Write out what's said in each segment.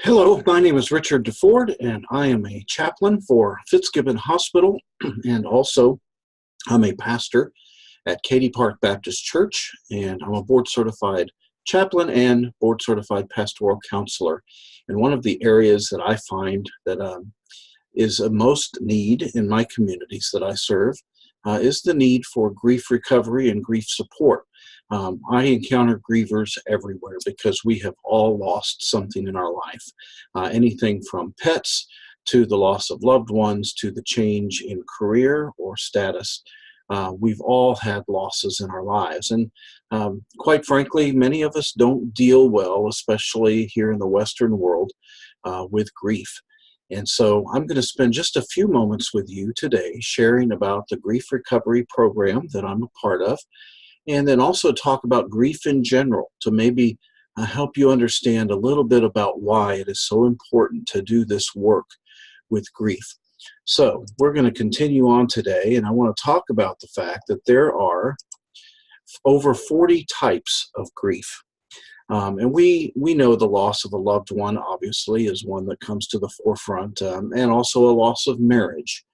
Hello, my name is Richard DeFord, and I am a chaplain for Fitzgibbon Hospital, and also I'm a pastor at Katy Park Baptist Church, and I'm a board-certified chaplain and board-certified pastoral counselor. And one of the areas that I find that is a most need in my communities that I serve is the need for grief recovery and grief support. I encounter grievers everywhere because we have all lost something in our life. Anything from pets to the loss of loved ones to the change in career or status. We've all had losses in our lives. And quite frankly, many of us don't deal well, especially here in the Western world, with grief. And so I'm going to spend just a few moments with you today sharing about the grief recovery program that I'm a part of, and then also talk about grief in general to maybe help you understand a little bit about why it is so important to do this work with grief. So we're going to continue on today, and I want to talk about the fact that there are over 40 types of grief. And we know the loss of a loved one, obviously, is one that comes to the forefront, and also a loss of marriage.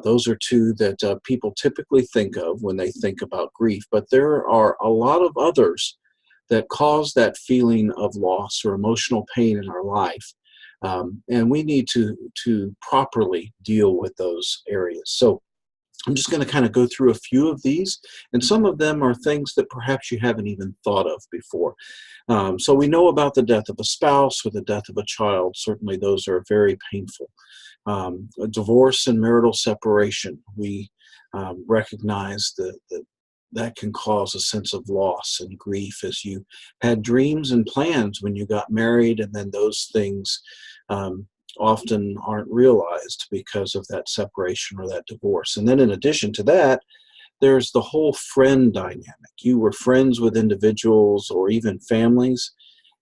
Those are two that people typically think of when they think about grief, but there are a lot of others that cause that feeling of loss or emotional pain in our life. And we need to properly deal with those areas. So I'm just going to kind of go through a few of these, and some of them are things that perhaps you haven't even thought of before. So we know about the death of a spouse or the death of a child. Certainly those are very painful. A divorce and marital separation, we recognize that can cause a sense of loss and grief as you had dreams and plans when you got married, and then those things often aren't realized because of that separation or that divorce. And then in addition to that, there's the whole friend dynamic. You were friends with individuals or even families,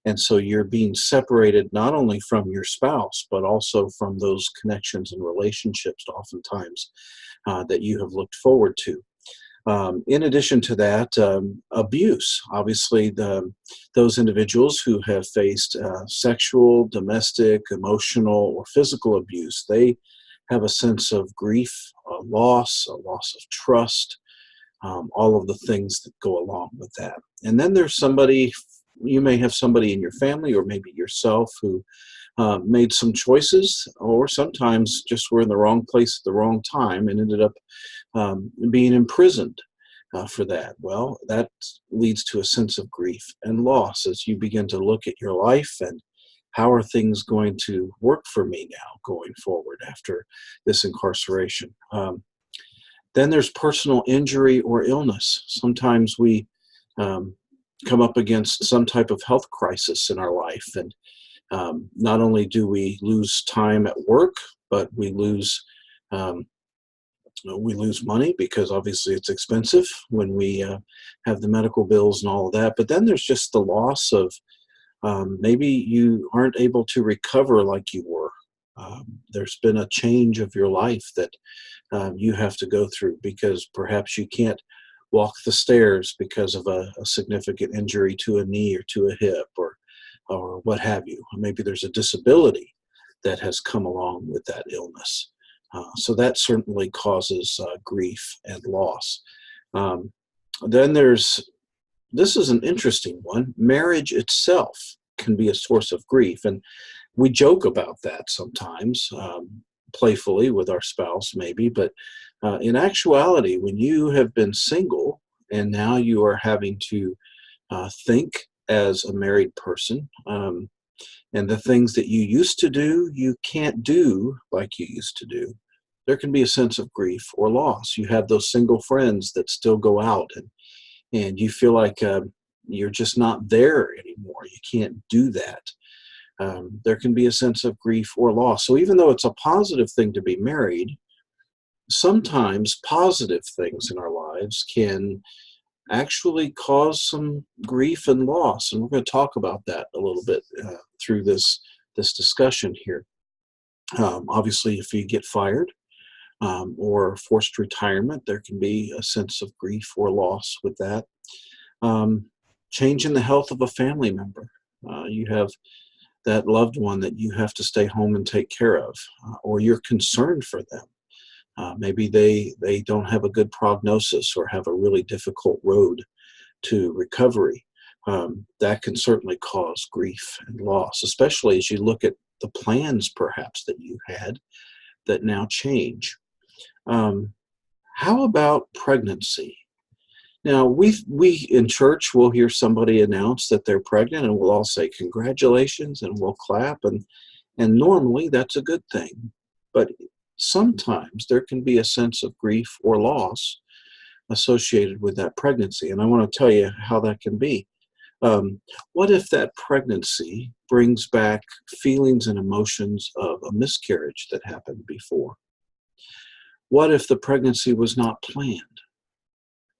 and so you're being separated not only from your spouse, but also from those connections and relationships oftentimes that you have looked forward to. In addition to that, abuse. Obviously, those individuals who have faced sexual, domestic, emotional, or physical abuse, they have a sense of grief, a loss of trust, all of the things that go along with that. And then there's somebody, you may have somebody in your family or maybe yourself who made some choices, or sometimes just were in the wrong place at the wrong time and ended up being imprisoned for that. Well, that leads to a sense of grief and loss as you begin to look at your life and how are things going to work for me now going forward after this incarceration. Then there's personal injury or illness. Sometimes we come up against some type of health crisis in our life, and not only do we lose time at work, but we lose money because obviously it's expensive when we have the medical bills and all of that. But then there's just the loss of maybe you aren't able to recover like you were. There's been a change of your life that you have to go through because perhaps you can't walk the stairs because of a significant injury to a knee or to a hip or what have you. Maybe there's a disability that has come along with that illness. So that certainly causes grief and loss. Then this is an interesting one. Marriage itself can be a source of grief. And we joke about that sometimes, playfully with our spouse maybe. But in actuality, when you have been single and now you are having to think as a married person, and the things that you used to do, you can't do like you used to do, there can be a sense of grief or loss. You have those single friends that still go out, and you feel like you're just not there anymore. You can't do that. There can be a sense of grief or loss. So even though it's a positive thing to be married, sometimes positive things in our lives can actually cause some grief and loss. And we're going to talk about that a little bit through this discussion here. Obviously, if you get fired, or forced retirement, there can be a sense of grief or loss with that. Change in the health of a family member. You have that loved one that you have to stay home and take care of, or you're concerned for them. Maybe they don't have a good prognosis or have a really difficult road to recovery. That can certainly cause grief and loss, especially as you look at the plans perhaps that you had that now change. How about pregnancy? Now, we in church will hear somebody announce that they're pregnant, and we'll all say congratulations, and we'll clap, and normally that's a good thing. But sometimes there can be a sense of grief or loss associated with that pregnancy, and I want to tell you how that can be. What if that pregnancy brings back feelings and emotions of a miscarriage that happened before? What if the pregnancy was not planned?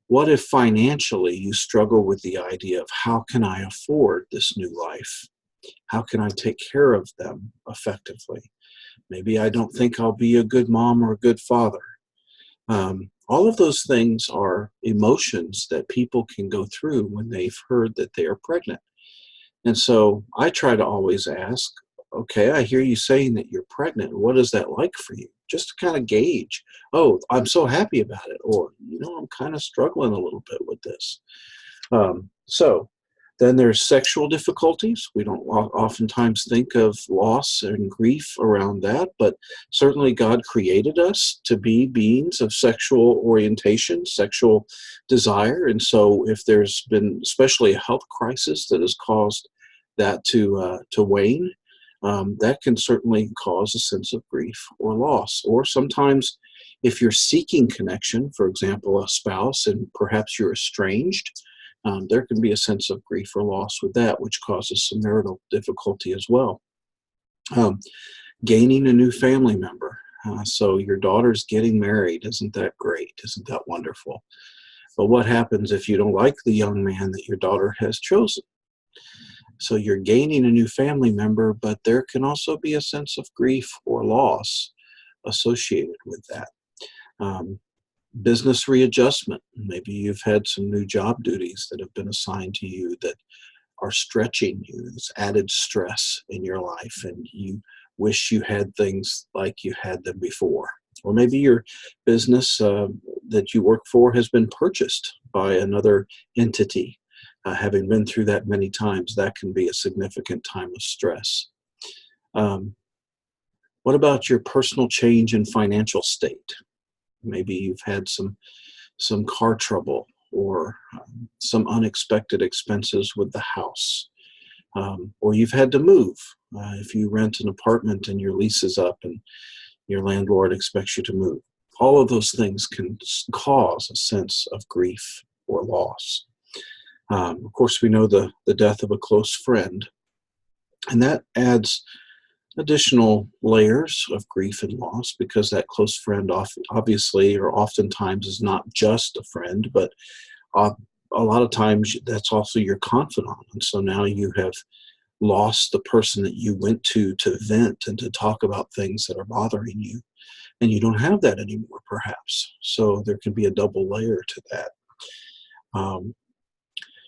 What if financially you struggle with the idea of how can I afford this new life? How can I take care of them effectively? Maybe I don't think I'll be a good mom or a good father. All of those things are emotions that people can go through when they've heard that they are pregnant. And so I try to always ask, okay, I hear you saying that you're pregnant. What is that like for you? Just to kind of gauge, oh, I'm so happy about it. Or, I'm kind of struggling a little bit with this. So then there's sexual difficulties. We don't oftentimes think of loss and grief around that, but certainly God created us to be beings of sexual orientation, sexual desire. And so if there's been especially a health crisis that has caused that to wane, that can certainly cause a sense of grief or loss. Or sometimes if you're seeking connection, for example, a spouse, and perhaps you're estranged, there can be a sense of grief or loss with that, which causes some marital difficulty as well. Gaining a new family member. So your daughter's getting married. Isn't that great? Isn't that wonderful? But what happens if you don't like the young man that your daughter has chosen? So you're gaining a new family member, but there can also be a sense of grief or loss associated with that. Business readjustment. Maybe you've had some new job duties that have been assigned to you that are stretching you. It's added stress in your life, and you wish you had things like you had them before. Or maybe your business that you work for has been purchased by another entity. Having been through that many times, that can be a significant time of stress. What about your personal change in financial state? Maybe you've had some car trouble, or some unexpected expenses with the house, or you've had to move. If you rent an apartment and your lease is up and your landlord expects you to move. All of those things can cause a sense of grief or loss. Of course, we know the death of a close friend, and that adds additional layers of grief and loss, because that close friend obviously or oftentimes is not just a friend, but a lot of times that's also your confidant. And so now you have lost the person that you went to vent and to talk about things that are bothering you, and you don't have that anymore perhaps. So there can be a double layer to that.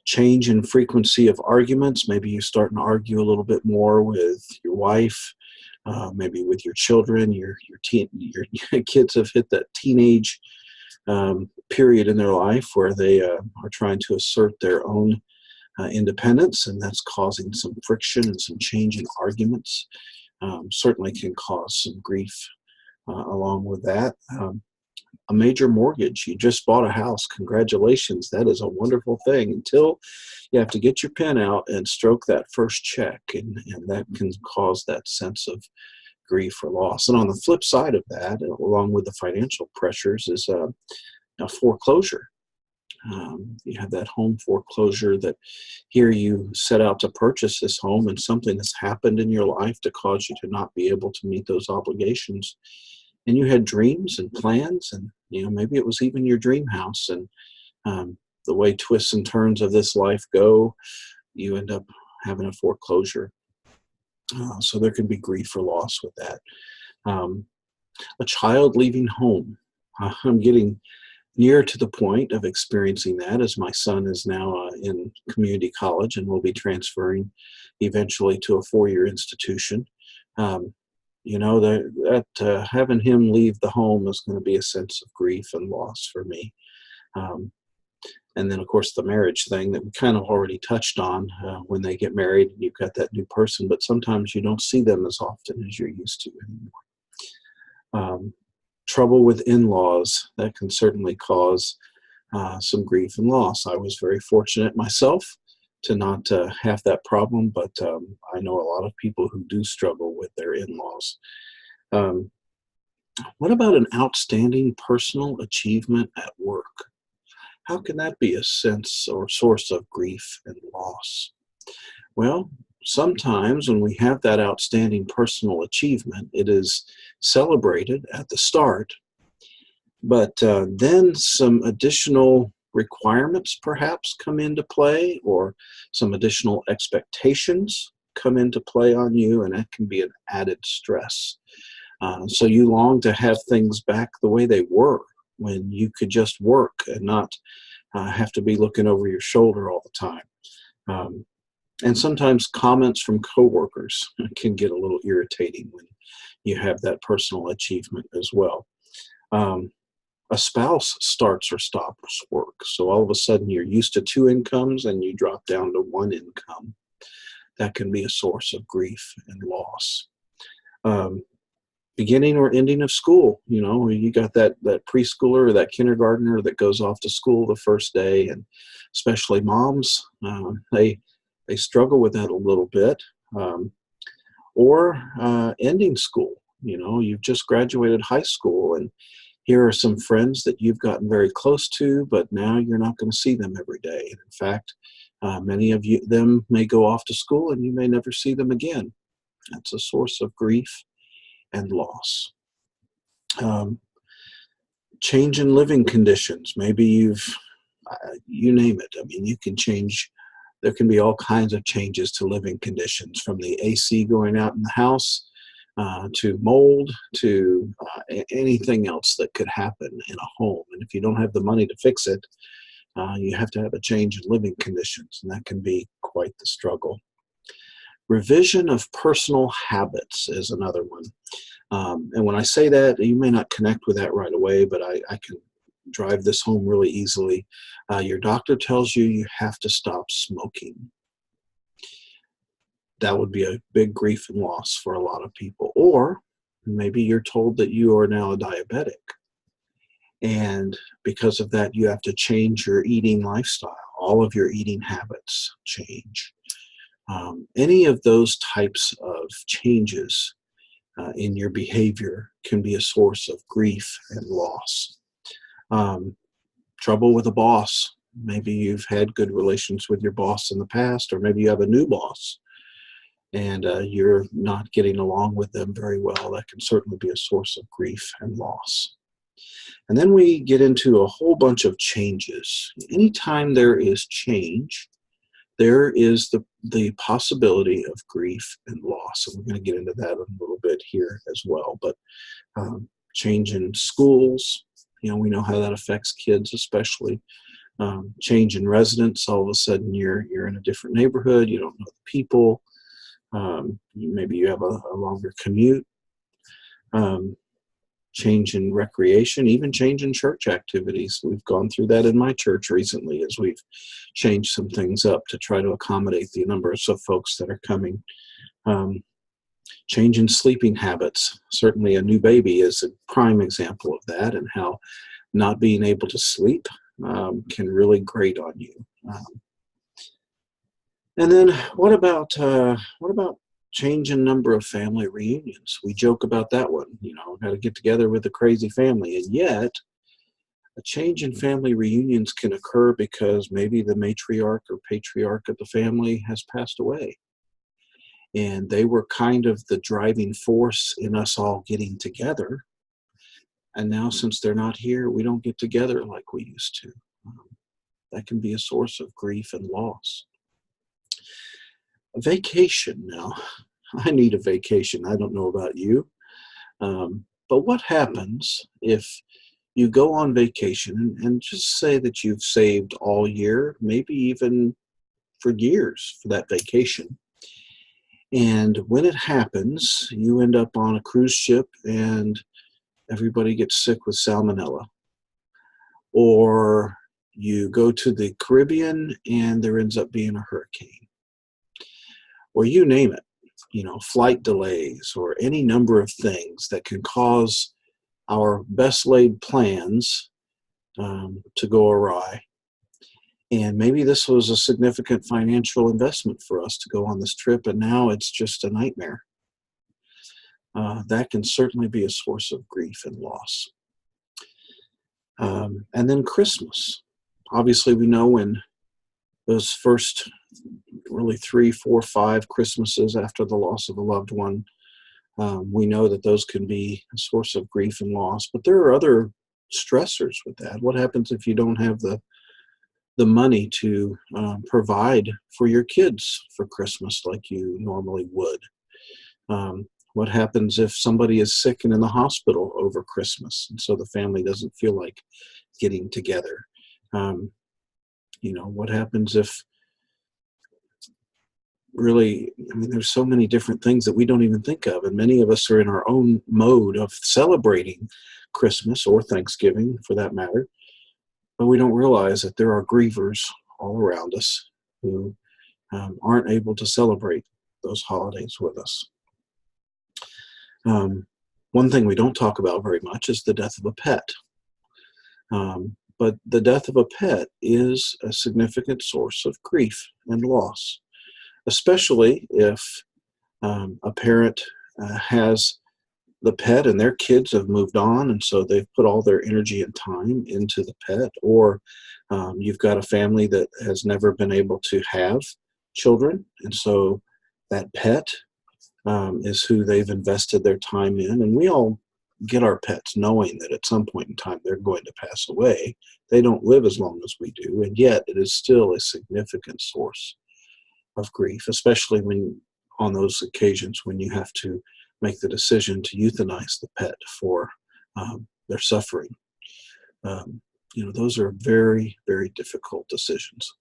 Change in frequency of arguments. Maybe you're starting to argue a little bit more with your wife, maybe with your children. Your kids have hit that teenage period in their life where they are trying to assert their own independence, and that's causing some friction and some change in arguments. Certainly can cause some grief along with that. A major mortgage. You just bought a house. Congratulations. That is a wonderful thing until you have to get your pen out and stroke that first check, and that can cause that sense of grief or loss. And on the flip side of that, along with the financial pressures, is a foreclosure. You have that home foreclosure that here you set out to purchase this home, and something has happened in your life to cause you to not be able to meet those obligations. And you had dreams and plans, and maybe it was even your dream house. And the way twists and turns of this life go, you end up having a foreclosure. So there can be grief or loss with that. A child leaving home. I'm getting near to the point of experiencing that, as my son is now in community college and will be transferring eventually to a four-year institution. Um, having him leave the home is going to be a sense of grief and loss for me. Um, and then, of course, the marriage thing that we kind of already touched on. When they get married, you've got that new person, but sometimes you don't see them as often as you're used to anymore. Trouble with in-laws, that can certainly cause some grief and loss. I was very fortunate myself to not have that problem, but I know a lot of people who do struggle with their in-laws. Um, what about an outstanding personal achievement at work? How can that be a sense or source of grief and loss? Well, sometimes when we have that outstanding personal achievement, it is celebrated at the start, but then some additional requirements perhaps come into play, or some additional expectations come into play on you, and that can be an added stress. So you long to have things back the way they were when you could just work and not have to be looking over your shoulder all the time. And sometimes comments from coworkers can get a little irritating when you have that personal achievement as well. A spouse starts or stops work. So all of a sudden you're used to two incomes and you drop down to one income. That can be a source of grief and loss. Beginning or ending of school, you got that preschooler or that kindergartner that goes off to school the first day, and especially moms, they struggle with that a little bit. Or ending school, you've just graduated high school, and here are some friends that you've gotten very close to, but now you're not going to see them every day. And in fact, many of them may go off to school and you may never see them again. That's a source of grief and loss. Change in living conditions. Maybe you name it. I mean, you can change. There can be all kinds of changes to living conditions, from the AC going out in the house to mold, to anything else that could happen in a home. And if you don't have the money to fix it, you have to have a change in living conditions, and that can be quite the struggle. Revision of personal habits is another one. And when I say that, you may not connect with that right away, but I can drive this home really easily. Your doctor tells you have to stop smoking. That would be a big grief and loss for a lot of people. Or maybe you're told that you are now a diabetic, and because of that, you have to change your eating lifestyle. All of your eating habits change. Any of those types of changes in your behavior can be a source of grief and loss. Trouble with a boss. Maybe you've had good relations with your boss in the past, or maybe you have a new boss and you're not getting along with them very well. That can certainly be a source of grief and loss. And then we get into a whole bunch of changes. Anytime there is change, there is the possibility of grief and loss. And we're going to get into that a little bit here as well. But change in schools, we know how that affects kids especially. Change in residence, all of a sudden you're in a different neighborhood, you don't know the people. Maybe you have a longer commute. Change in recreation, even change in church activities. We've gone through that in my church recently as we've changed some things up to try to accommodate the numbers of folks that are coming. Change in sleeping habits. Certainly a new baby is a prime example of that, and how not being able to sleep can really grate on you. And then what about change in number of family reunions? We joke about that one, got to get together with a crazy family. And yet, a change in family reunions can occur because maybe the matriarch or patriarch of the family has passed away. And they were kind of the driving force in us all getting together. And now, since they're not here, we don't get together like we used to. That can be a source of grief and loss. A vacation now. I need a vacation. I don't know about you. But what happens if you go on vacation and just say that you've saved all year, maybe even for years for that vacation. And when it happens, you end up on a cruise ship and everybody gets sick with salmonella. Or you go to the Caribbean and there ends up being a hurricane. Or you name it, flight delays or any number of things that can cause our best laid plans to go awry. And maybe this was a significant financial investment for us to go on this trip, and now it's just a nightmare. That can certainly be a source of grief and loss. And then Christmas. Obviously, we know when those first really 3, 4, 5 Christmases after the loss of a loved one, we know that those can be a source of grief and loss. But there are other stressors with that. What happens if you don't have the money to provide for your kids for Christmas like you normally would? What happens if somebody is sick and in the hospital over Christmas, and so the family doesn't feel like getting together? What happens if really, there's so many different things that we don't even think of, and many of us are in our own mode of celebrating Christmas or Thanksgiving for that matter, but we don't realize that there are grievers all around us who aren't able to celebrate those holidays with us. One thing we don't talk about very much is the death of a pet. But the death of a pet is a significant source of grief and loss, especially if a parent has the pet and their kids have moved on, and so they've put all their energy and time into the pet, or you've got a family that has never been able to have children, and so that pet is who they've invested their time in. And we all get our pets knowing that at some point in time they're going to pass away. They don't live as long as we do, and yet it is still a significant source of grief, especially when on those occasions when you have to make the decision to euthanize the pet for their suffering. Those are very, very difficult decisions.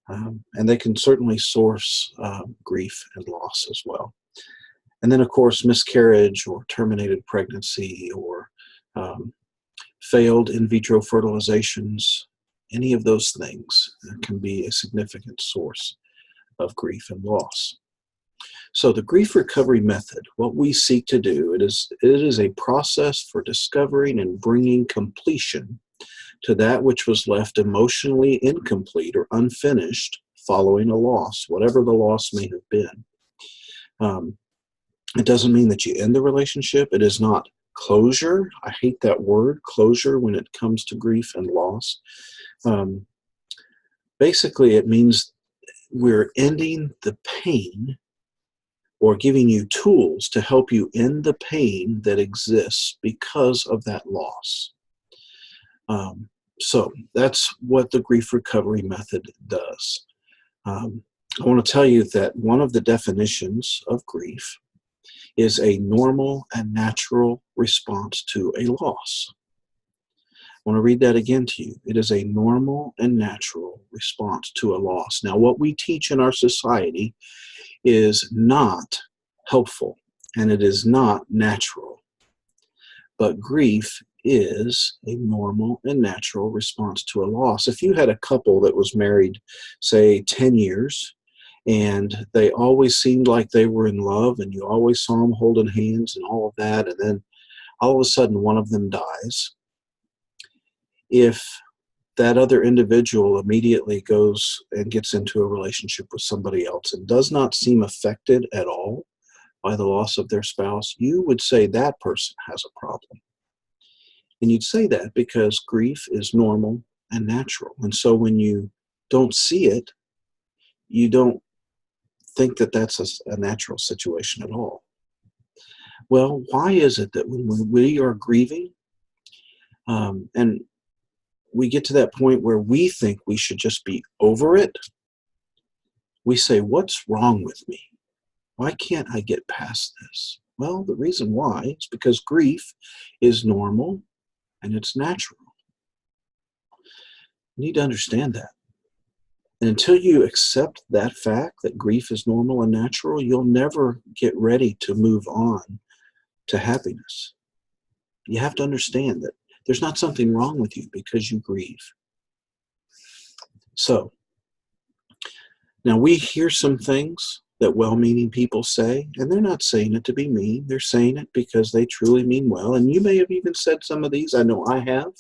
And they can certainly source grief and loss as well. And then, of course, miscarriage or terminated pregnancy or failed in vitro fertilizations, any of those things can be a significant source of grief and loss. So the grief recovery method, what we seek to do, it is a process for discovering and bringing completion to that which was left emotionally incomplete or unfinished following a loss, whatever the loss may have been. It doesn't mean that you end the relationship. It is not closure. I hate that word, closure, when it comes to grief and loss. Basically, it means we're ending the pain or giving you tools to help you end the pain that exists because of that loss. So that's what the grief recovery method does. I want to tell you that one of the definitions of grief is a normal and natural response to a loss. I want to read that again to you. It is a normal and natural response to a loss. Now, what we teach in our society is not helpful, and it is not natural. But grief is a normal and natural response to a loss. If you had a couple that was married, say, 10 years, and they always seemed like they were in love, and you always saw them holding hands and all of that, and then all of a sudden one of them dies, if that other individual immediately goes and gets into a relationship with somebody else and does not seem affected at all by the loss of their spouse, you would say that person has a problem. And you'd say that because grief is normal and natural. And so when you don't see it, you don't think that that's a natural situation at all. Well, why is it that when we are grieving, and we get to that point where we think we should just be over it, we say, what's wrong with me? Why can't I get past this? Well, the reason why is because grief is normal and it's natural. You need to understand that. And until you accept that fact that grief is normal and natural, you'll never get ready to move on to happiness. You have to understand that there's not something wrong with you because you grieve. So, now we hear some things that well-meaning people say, and they're not saying it to be mean. They're saying it because they truly mean well. And you may have even said some of these. I know I have.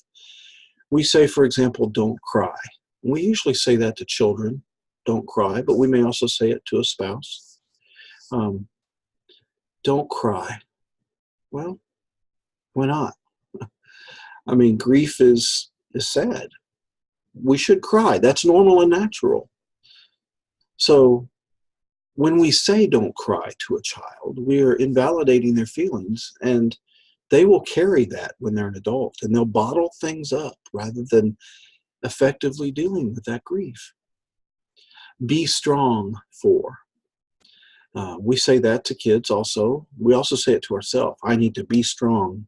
We say, for example, don't cry. We usually say that to children, don't cry, but we may also say it to a spouse. Don't cry. Well, why not? I mean, grief is sad. We should cry. That's normal and natural. So when we say don't cry to a child, we are invalidating their feelings, and they will carry that when they're an adult, and they'll bottle things up rather than effectively dealing with that grief. Be strong for. We say that to kids also. We also say it to ourselves. I need to be strong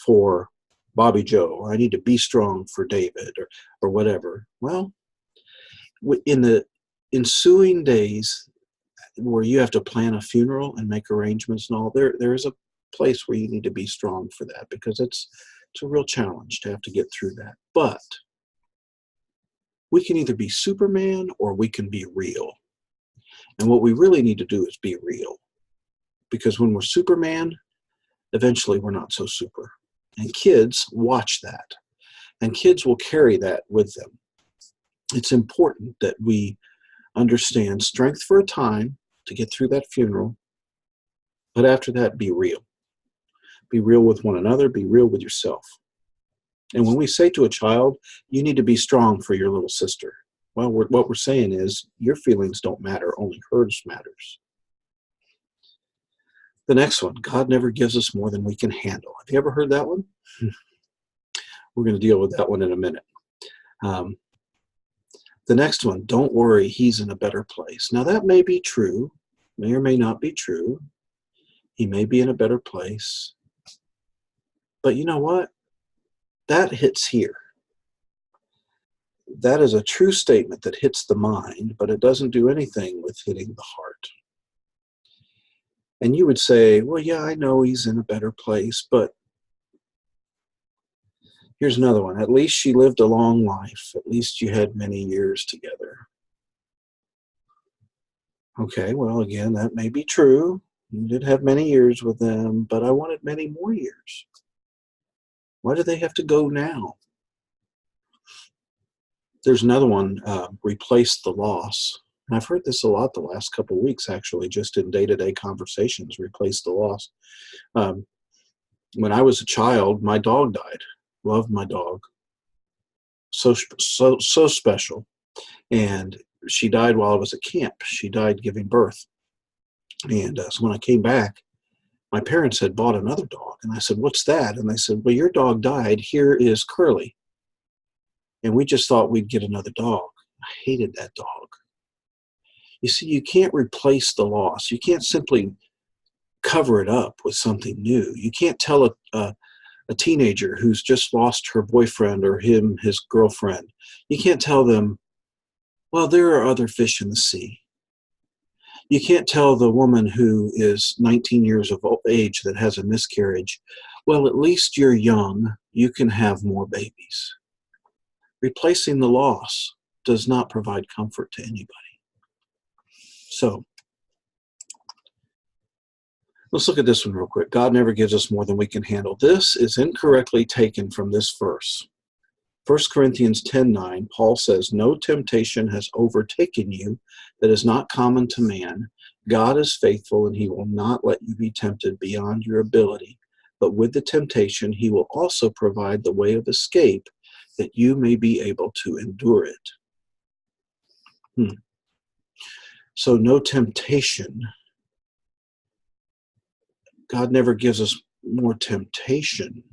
for Bobby Joe, or I need to be strong for David, or whatever. Well, in the ensuing days where you have to plan a funeral and make arrangements and all, there is a place where you need to be strong for that, because it's a real challenge to have to get through that. But we can either be Superman or we can be real. And what we really need to do is be real. Because when we're Superman, eventually we're not so super. And kids watch that. And kids will carry that with them. It's important that we understand strength for a time to get through that funeral. But after that, be real. Be real with one another. Be real with yourself. And when we say to a child, you need to be strong for your little sister, well, what we're saying is your feelings don't matter, only hers matters. The next one, God never gives us more than we can handle. Have you ever heard that one? We're going to deal with that one in a minute. The next one, don't worry, he's in a better place. Now that may be true, may or may not be true. He may be in a better place. But you know what? That hits here. That is a true statement that hits the mind, but it doesn't do anything with hitting the heart. And you would say, well, yeah, I know he's in a better place, but here's another one. At least she lived a long life. At least you had many years together. Okay, well, again, that may be true. You did have many years with them, but I wanted many more years. Why do they have to go now? There's another one, replace the loss. And I've heard this a lot the last couple of weeks, actually, just in day-to-day conversations, replace the loss. When I was a child, my dog died. Loved my dog. So special. And she died while I was at camp. She died giving birth. And so when I came back, my parents had bought another dog. And I said, what's that? And they said, well, your dog died. Here is Curly. And we just thought we'd get another dog. I hated that dog. You see, you can't replace the loss. You can't simply cover it up with something new. You can't tell a teenager who's just lost her boyfriend or his girlfriend. You can't tell them, well, there are other fish in the sea. You can't tell the woman who is 19 years of age that has a miscarriage, well, at least you're young, you can have more babies. Replacing the loss does not provide comfort to anybody. So, let's look at this one real quick. God never gives us more than we can handle. This is incorrectly taken from this verse. 1 Corinthians 10:9, Paul says, no temptation has overtaken you that is not common to man. God is faithful, and he will not let you be tempted beyond your ability. But with the temptation, he will also provide the way of escape that you may be able to endure it. So no temptation. God never gives us more temptation.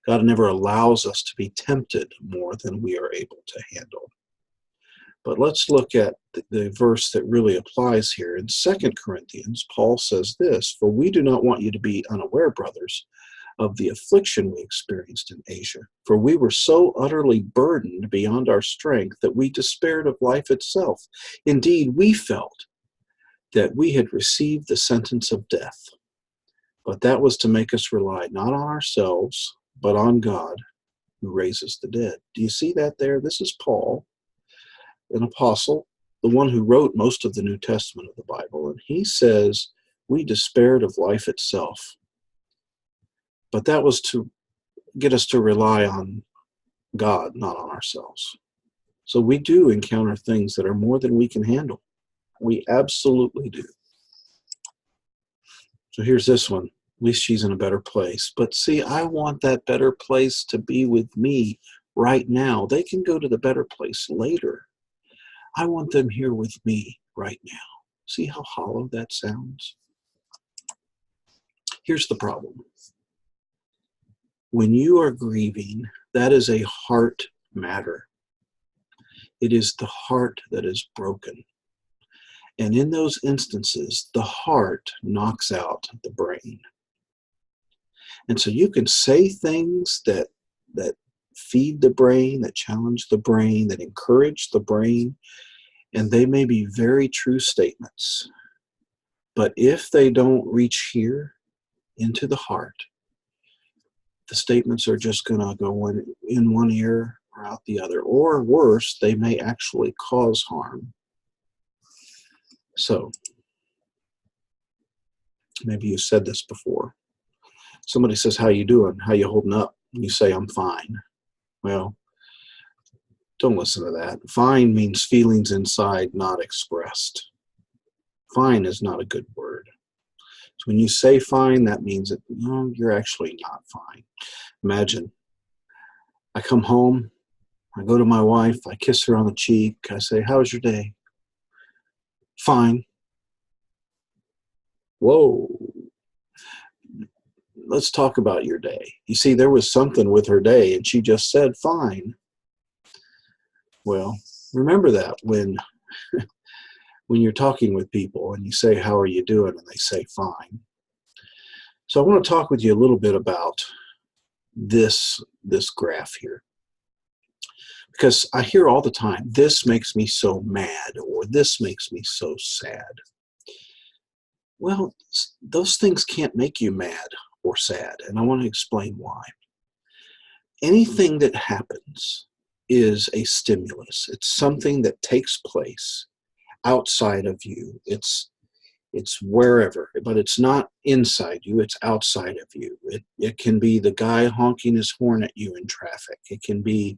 God never allows us to be tempted more than we are able to handle. But let's look at the verse that really applies here. In 2 Corinthians, Paul says this, for we do not want you to be unaware, brothers, of the affliction we experienced in Asia. For we were so utterly burdened beyond our strength that we despaired of life itself. Indeed, we felt that we had received the sentence of death. But that was to make us rely not on ourselves, but on God, who raises the dead. Do you see that there? This is Paul, an apostle, the one who wrote most of the New Testament of the Bible. And he says, we despaired of life itself. But that was to get us to rely on God, not on ourselves. So we do encounter things that are more than we can handle. We absolutely do. So here's this one. At least she's in a better place. But see, I want that better place to be with me right now. They can go to the better place later. I want them here with me right now. See how hollow that sounds? Here's the problem. When you are grieving, that is a heart matter. It is the heart that is broken. And in those instances, the heart knocks out the brain. And so you can say things that feed the brain, that challenge the brain, that encourage the brain, and they may be very true statements. But if they don't reach here into the heart, the statements are just going to go in one ear or out the other. Or worse, they may actually cause harm. So, maybe you said this before. Somebody says, how you doing? How you holding up? And you say, I'm fine. Well, don't listen to that. Fine means feelings inside not expressed. Fine is not a good word. So when you say fine, that means that no, you're actually not fine. Imagine, I come home, I go to my wife, I kiss her on the cheek, I say, how was your day? Fine. Whoa. Let's talk about your day. You see, there was something with her day, and she just said, fine. Well, remember that when you're talking with people and you say, how are you doing? And they say, fine. So I want to talk with you a little bit about this graph here. Because I hear all the time, this makes me so mad, or this makes me so sad. Well, those things can't make you mad or sad, and I want to explain why. Anything that happens is a stimulus. It's something that takes place outside of you. It's wherever, but it's not inside you, it's outside of you. It can be the guy honking his horn at you in traffic. It can be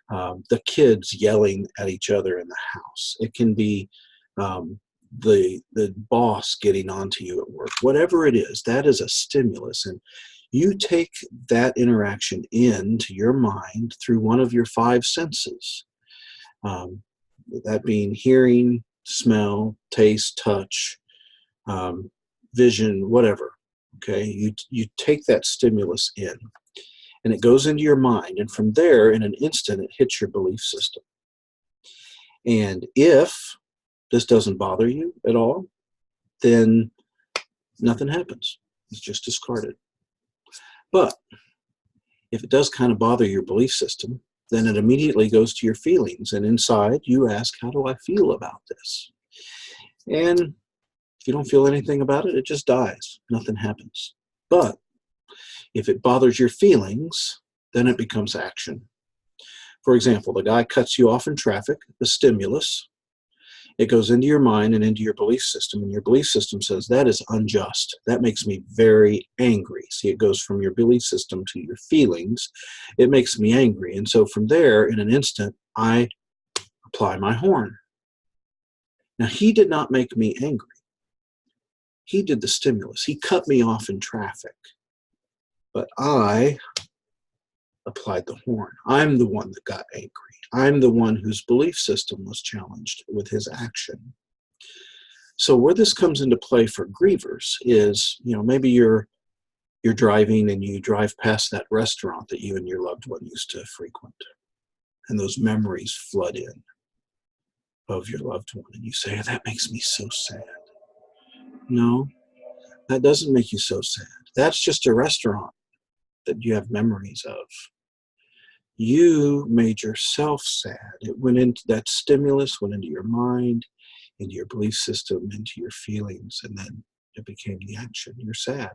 the kids yelling at each other in the house. It can be the boss getting onto you at work. Whatever it is, that is a stimulus. And you take that interaction into your mind through one of your five senses. That being hearing, smell, taste, touch, vision, whatever. Okay, you take that stimulus in, and it goes into your mind, and from there, in an instant, it hits your belief system. And if this doesn't bother you at all, then nothing happens. It's just discarded. But if it does kind of bother your belief system, then it immediately goes to your feelings, and inside you ask, how do I feel about this? And if you don't feel anything about it, it just dies. Nothing happens. But if it bothers your feelings, then it becomes action. For example, the guy cuts you off in traffic, the stimulus. It goes into your mind and into your belief system, and your belief system says, that is unjust. That makes me very angry. See, it goes from your belief system to your feelings. It makes me angry. And so from there, in an instant, I apply my horn. Now, he did not make me angry. He did the stimulus. He cut me off in traffic. But I applied the horn. I'm the one that got angry. I'm the one whose belief system was challenged with his action. So where this comes into play for grievers is, maybe you're driving and you drive past that restaurant that you and your loved one used to frequent, and those memories flood in of your loved one, and you say, that makes me so sad. No, that doesn't make you so sad. That's just a restaurant. that you have memories of. You made yourself sad. It went into that stimulus, went into your mind, into your belief system, into your feelings, and then it became the action. You're sad.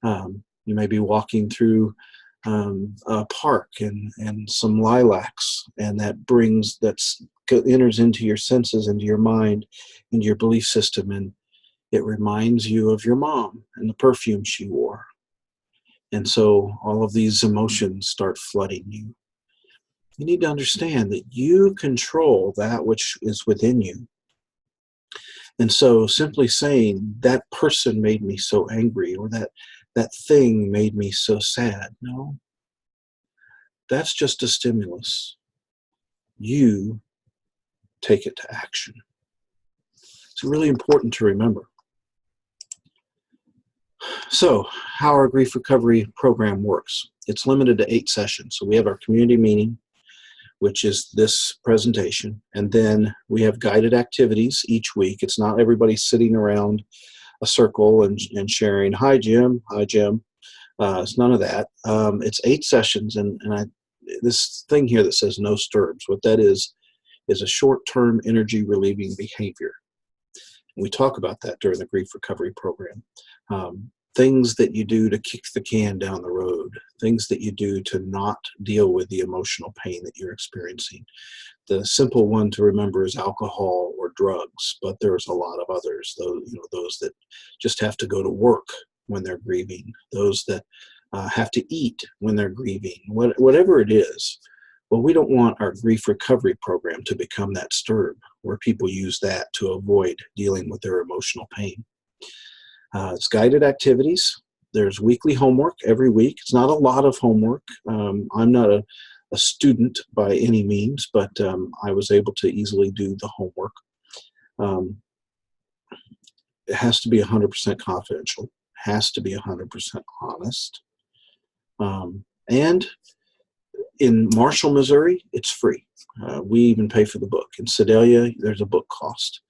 You may be walking through a park and some lilacs, and that enters into your senses, into your mind, into your belief system, and it reminds you of your mom and the perfume she wore. And so all of these emotions start flooding you. You need to understand that you control that which is within you. And so simply saying, that person made me so angry, or that thing made me so sad. No, that's just a stimulus. You take it to action. It's really important to remember. So, how our grief recovery program works. It's limited to 8 sessions. So we have our community meeting, which is this presentation, and then we have guided activities each week. It's not everybody sitting around a circle and sharing, hi Jim, hi Jim. It's none of that. It's 8 sessions, and this thing here that says no stirbs, what that is a short-term energy relieving behavior. We talk about that during the grief recovery program. Things that you do to kick the can down the road, things that you do to not deal with the emotional pain that you're experiencing. The simple one to remember is alcohol or drugs, but there's a lot of others. Those that just have to go to work when they're grieving, those that have to eat when they're grieving, whatever it is. Well, we don't want our grief recovery program to become that stirb where people use that to avoid dealing with their emotional pain. It's guided activities. There's weekly homework every week. It's not a lot of homework. I'm not a student by any means, but I was able to easily do the homework. It has to be 100% confidential, has to be 100% honest. And in Marshall, Missouri, it's free. We even pay for the book. In Sedalia, there's a book cost.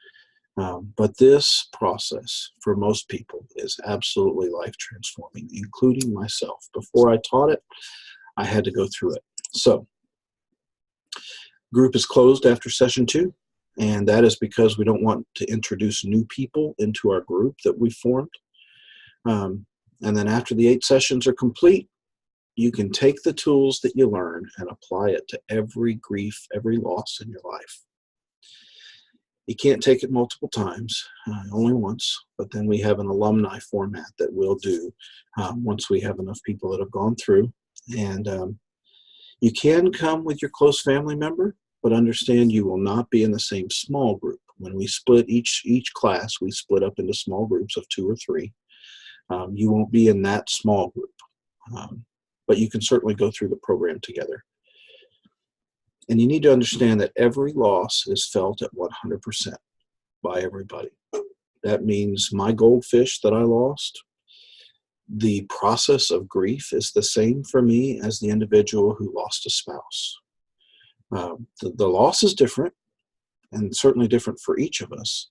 But this process, for most people, is absolutely life-transforming, including myself. Before I taught it, I had to go through it. So, group is closed after session 2, and that is because we don't want to introduce new people into our group that we formed. And then after the 8 sessions are complete, you can take the tools that you learn and apply it to every grief, every loss in your life. You can't take it multiple times, only once, but then we have an alumni format that we'll do once we have enough people that have gone through. And you can come with your close family member, but understand you will not be in the same small group. When we split each class, we split up into small groups of 2 or 3. You won't be in that small group, but you can certainly go through the program together. And you need to understand that every loss is felt at 100% by everybody. That means my goldfish that I lost, the process of grief is the same for me as the individual who lost a spouse. The loss is different, and certainly different for each of us.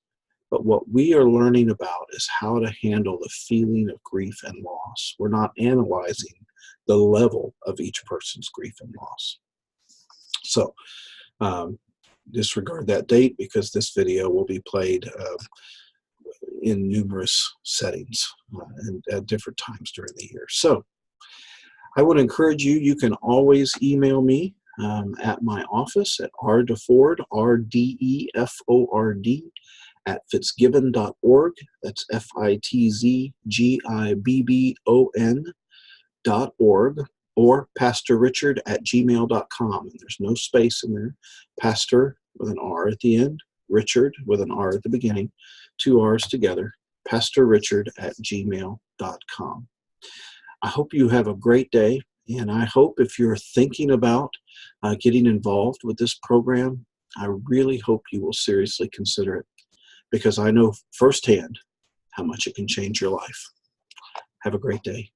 But what we are learning about is how to handle the feeling of grief and loss. We're not analyzing the level of each person's grief and loss. So disregard that date, because this video will be played in numerous settings and at different times during the year. So I would encourage you, you can always email me at my office at rdeford, RDEFORD, at fitzgibbon.org. That's FITZGIBBON.org. Or pastorrichard@gmail.com. And there's no space in there. Pastor with an R at the end, Richard with an R at the beginning, 2 R's together, pastorrichard@gmail.com. I hope you have a great day, and I hope if you're thinking about getting involved with this program, I really hope you will seriously consider it, because I know firsthand how much it can change your life. Have a great day.